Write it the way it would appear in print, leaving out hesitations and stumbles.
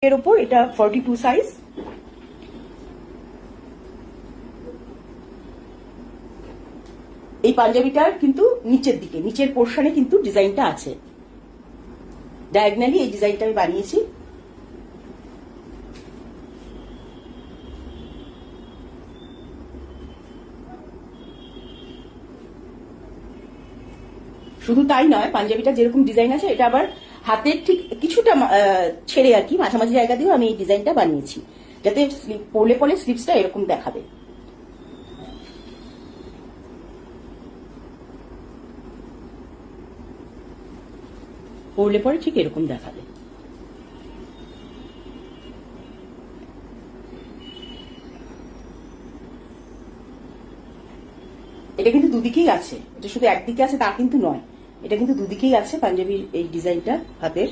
এর উপর এটা 42 সাইজ। এই পাঞ্জাবিটার কিন্তু নিচের দিকে, নিচের পোর্শনে কিন্তু ডিজাইনটা আছে, ডায়াগনালি এই ডিজাইনটা আমি বানিয়েছি। শুধু তাই নয়, পাঞ্জাবিটা যেরকম ডিজাইন আছে এটা আবার হাতের ঠিক কিছুটা ছেড়ে আর কি মাঝামাঝি জায়গা দিয়েও আমি এই ডিজাইনটা বানিয়েছি, যাতে পরলে পরে স্লিভসটা এরকম দেখাবে। পরলে পরে ঠিক এরকম দেখাবে। এটা কিন্তু দুদিকেই আছে, এটা শুধু একদিকে আছে তা কিন্তু নয়, এটা কিন্তু দুদিকেই আছে পাঞ্জাবির এই ডিজাইনটা হাতের।